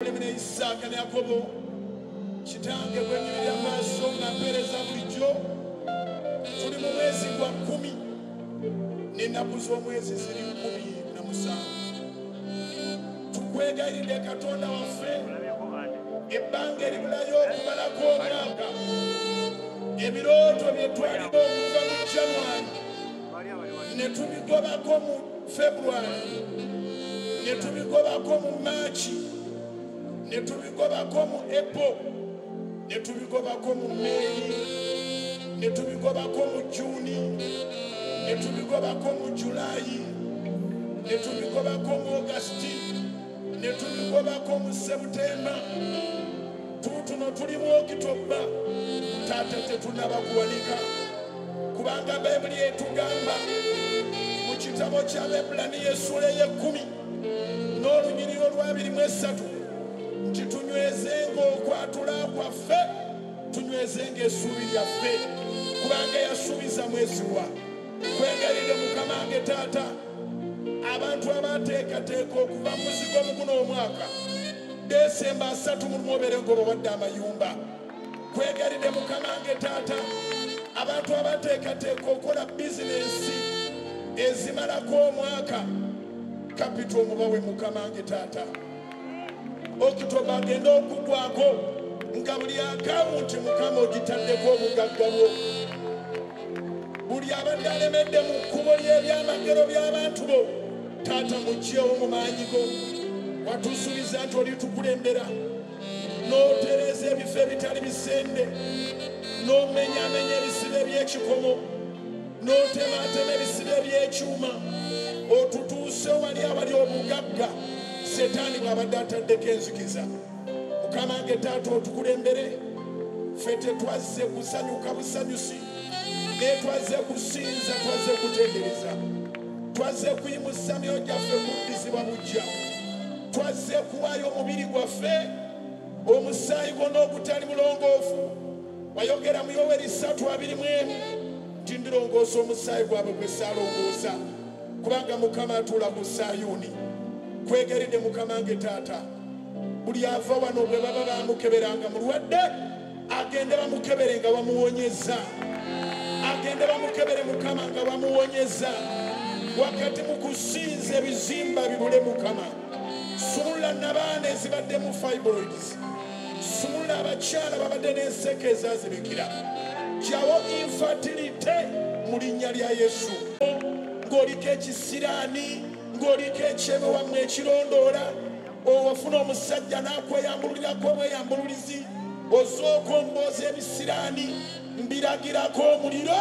Mene Isaka ne Yakobo kitange kwenyirira maaso nga mpeereza bulijjo tuli mu mwezi gwa 10 n'ennaku z'omwezi ziri 17 tukwegayiridde Katonda waffe ebbanga eribulayo okubalako omwaka ebirooto bye twalina okuva mu January ne tubigobako mu February ne tubigobako mu March ne tubigobako mu April ne tubigobako mu May ne tubigobako mu June ne tubigobako mu July ne tubigobako mu August ne tubigobako mu September tutuno tuli mu October taata tetunaba kuwanika kubanga Bayibuli etugamba mu kitabo ky'Abaebbulaniya essula y'ekkumi n'olunyiriri olwa 23 nti tunywezenga okwatula kwaffe tunywezenga essuubi lyaffe kubanga yasuubiza mwesiwa kwegalidde Mukama wange taata abantu abateekateeka okuva mu muzigo mu guno omwaka Desemba 31 obeere ng'obawadde amayumba kwegalidde Mukama wange taata abantu abateekateeka okukola bizinensi ezimalako omwaka kapito omubawe Mukama wange taata Okitoba agenda okugwako nga buli akawunti Mukama ogitaddeko obugagga bwo buli abadde alemedde mu kkubo ly'ebyamagero by'abantu bo taata muggyewo mu maanyi go watusuubiza nti olitukulembera n'otereeza ebifo ebitali bisende n'omenyamenya ebisibe by'ekikomo n'otemaatema ebisibe by'ekyuma otutuuse wali awali obugagga Setaani bw'abadde ataddeko enzikiza Mukama wange taata otukulembere ffe tetwazze kusanyuka busanyusi naye twazze kusinza twazze kutendereza twazze kuyimusa myoyo gyaffe kuddizibwa bujja twazze kuwaayo omubiri gwaffe omusaayi gwonna ogutali mulongoofu wayogera mu Yoweri 3:21 nti ndirongoosa omusaayi gwabwe gwe saalongoosa kubanga Mukama atuula ku Sayuuni kwegeredde Mukama wange taata buli ava wano bwe baba bamukeberanga mulwadde agende bamukebere nga bamuwonyeza agende bamukebere Mukama nga bamuwonyeza wakati mu kusinza ebizimba bibule Mukama sumulula nabaana ezibadde mu fibroids sumulula abakyala babadde n'enseke ezazibikira gyawo infertility mu linnya lya Yesu ng'oliko ekisiraani ng'oliko ekyebe wammwe ekirondoola owafuna omusajja n'akweyambululirako obweyambululizi ozooka ombooza ebisiraani mbiragirako omuliro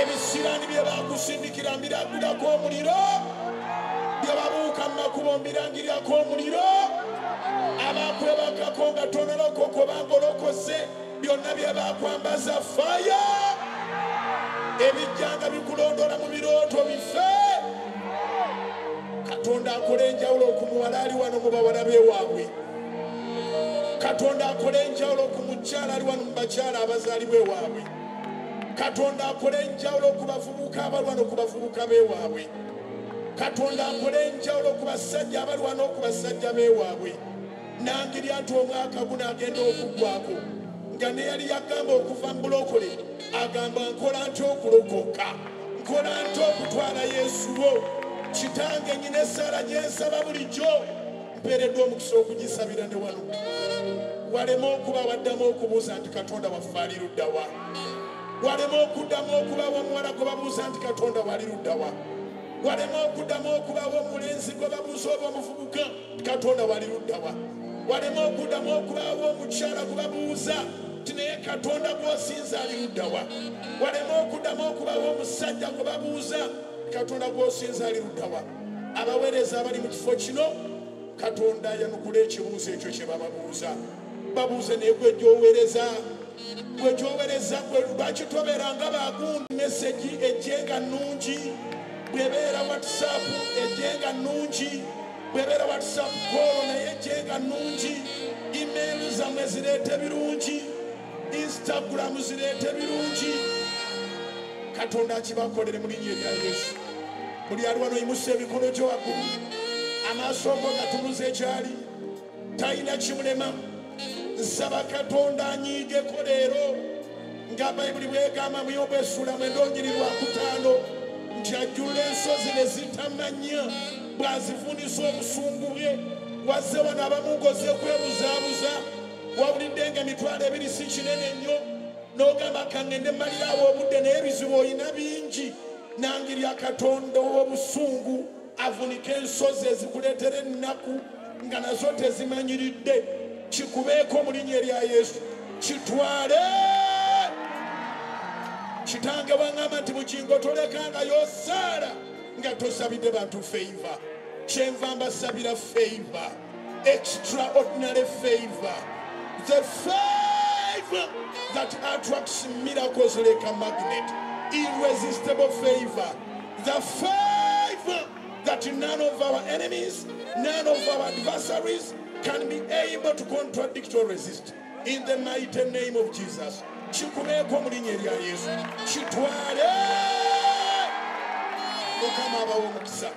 ebisiraani bye bakusindikira mbiragirako omuliro bye babuuka mu makubo mbirangirirako omuliro abakwebakako nga tonolokoko bangolokose byonna bye bakwambaza faya ebijjanga bikulondoola mu birooto bife Katonda akole enjawulo ku muwala ali wano mu bawala beewaabwe Katonda akole enjawulo ku mukyala ali wano mu bakyala abazaalibwa ewaabwe Katonda akole enjawulo ku bavubuka abali wano ku bavubuka beewaabwe Katonda akole enjawulo ku basajja abali wano ku basajja beewaabwe nangirya nti omwaka guno agenda okuggwako nga ne yali yagamba okuva mu bulokole agamba nkola ntya okulokoka nkola ntya okutwala Yesu wo kitange nyina essaala gye nsaba bulijjo mpeereddwa omukisa okugisabira ne wano walema okuba waddamu okubuuza nti Katonda waffe ali ludda wa walema okuddamu okubawo omuwala gwe babuuza nti Katonda wali ludda wa walema okuddamu okubawo omulenzi gwe babuuza oba omuvubuka Katonda wali ludda wa walema okuddamu okubawo omukyala gwe babuuza nti naye Katonda gw'osinza ali ludda wa walema okuddamu okubawo omusajja gwe babuuza Katonda gw'osinza ali ludda wa abaweereza abali mu kifo kino Katonda yanukula ekibuuzo ekyo kye bababuuza babuuze naye gwe gy'oweereza gwe lwaki tobeeranga baagundi meseji ejjenga nnungi bwebeera WhatsApp ejjenga nnungi bwebeera WhatsApp call naye ejjenga nnungi email zammwe zireete birungi Instagram zireete birungi Katonda akibakolere mu linnya erya Yesu buli ali wano yimusa emikono gyo waggulu amaaso go gatuluze kyali talina kimulema. Nsaba Katonda anyiigeko leero nga Bayibuli bwegamba mu Yobu essula 9:5 nti ajjula ensozi ne zitamanya bw'azivunisa obusungu bwe. Wazze wano abamu ng'ozze kwebuzaabuza wawulidde ng'emitwalo 2 si kinene nnyo n'ogamba kangende mmaliraawo obudde naye ebizibu olina bingi. Nangirya Katonda ow'obusungu avunika ensozi ezikuleetera ennaku nga nazo tezimanyiridde. Kikubeeko mu linnya erya Yesu kitwale. Kitange bw'aŋŋamba nti bugingo tolekangayo osaala nga tosabidde bantu favor. Kyenva mbasabira favor, extraordinary favor, the favor that attracts miracles like a magnet, irresistible favor, the favor that none of our enemies, none of our adversaries can be able to contradict or resist. In the mighty name of Jesus. Kikubeeko mu linnya erya Yesu kitwale. Mukama abawe omukisa.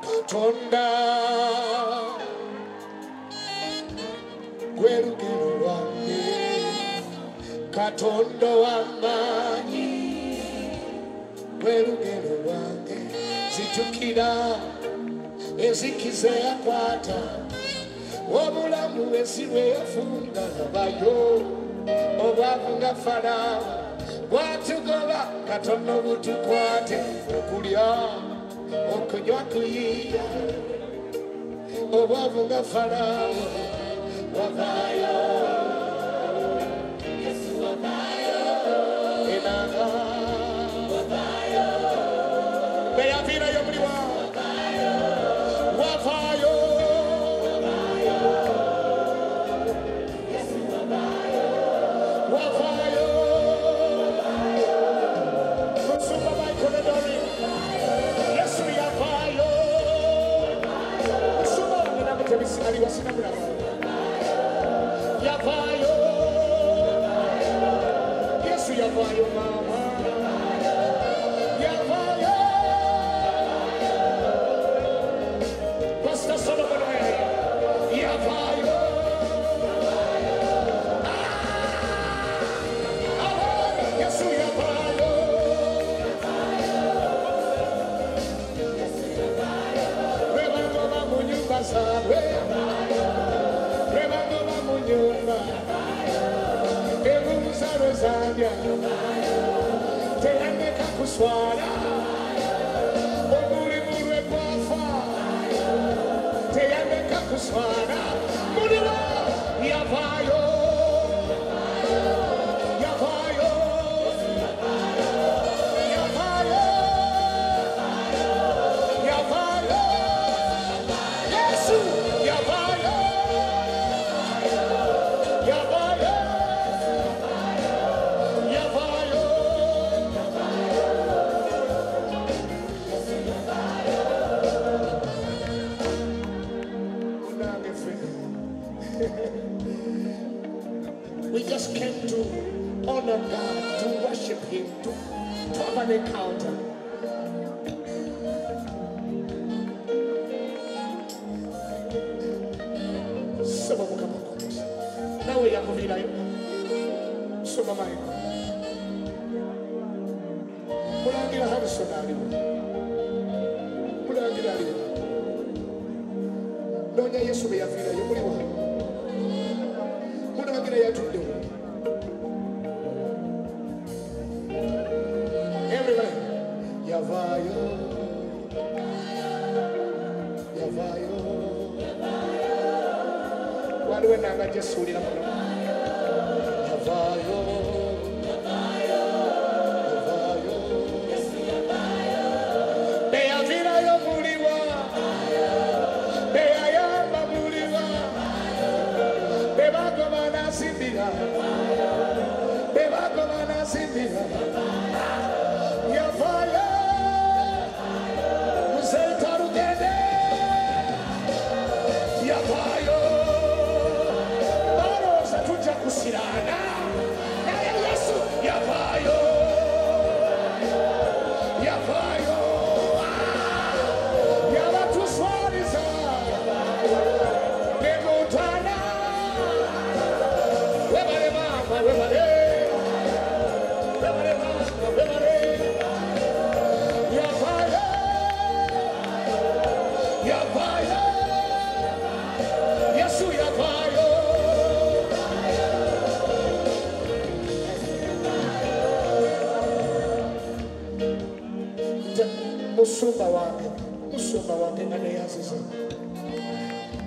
Katonda gwe lugero lwange, Katonda w'amaanyi gwe lugero lwange. Zijjukira ezikiza yakwata, obulamu ensi bwe yafunga bayo, obwavu nga Falaawo bw'atugoba. Katonda obutukwate okulya okunywa kuyiya, obwavu nga Falaawo wavaayo. Yesu wavaayo, enanga wavaayo, beyaviirayo buli wa wavaayo. Yesu wavaayo, wavaayo. Musumba baikoledori Yesu yavaayo. Musumba wangena mutebisi aliwasina mulaba yavaayo. Yesu yavaayo mama yavaayo. Pastor Solomon yavaayo. Yesu yavaayo. Rebangoba mu nyumba zaabwe, rebangoba mu nyumba, ebumusalo zandya teyandeka kuswala, omulimu lwe gwafa teyandeka kuswala. Muliro yavaayo, yavaayo, yavaayo, yavaayo. Yesu yavaayo, yavaayo, yavaayo. We just came to honor God, to worship Him, to have an encounter. Soma Mukama konti. Nawe yakuviirayo. Soma Maiko. Mulangira Harrison aliwo. Mulangira aliwo. Noonya Yesu bwe yaviirayo muliwo. Mulangira yatuddewo. Everybody. Yavaayo. Yavaayo. Waliwo enanga gyesuulira muno. Yavaayo. Yavaayo. Beyaviirayo muliwa. Beyayamba muliwa. Bebagoba n'asimbira. Bebagoba n'asimbira. Yavaayo. Muzeeta lugende. Yavaayo. Balowooza tujja kusiraana. Naye Yesu yavaayo. Yavaayo.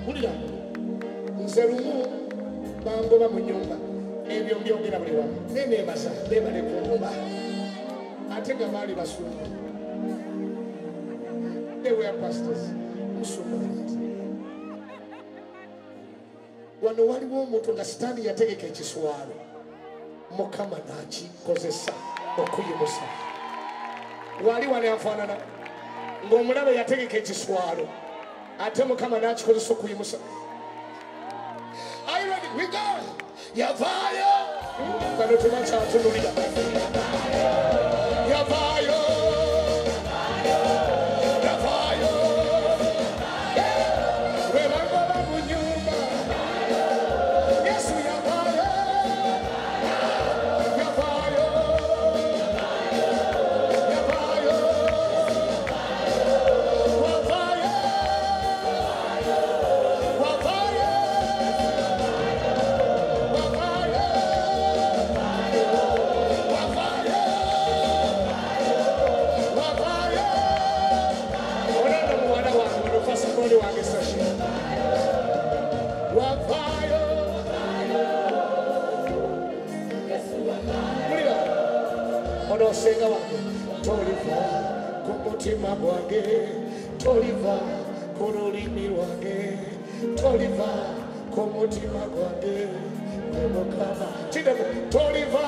Mulira. Nze lumu bangoba mu nyumba. Ebyo mbyogera buli wamu. Neneebaza beebale kuŋŋuba. Ate nga baali basumba. They were pastors. Musumba. Wano waliwo omuntu nga sitaani yategeka ekiswalo. Mukama n'akikozesa okuyimusa. Wali wano afaanana ng'omulabe yategeka ekiswalo ate Mukama n'akikozesa okuyimusa. Are you ready? We go! Yavaayo! Bano tebakyatunulira. Yavaayo! Yavaayo! Bwe bagoba mu nyumba. Yesu yavaayo! Yavaayo! Yavaayo! Wavaayo! Wavaayo! Onosenga wange toliva ku mutima gwange, toliva ku lulimi lwange, toliva ku mutima gwange, Mukama toliva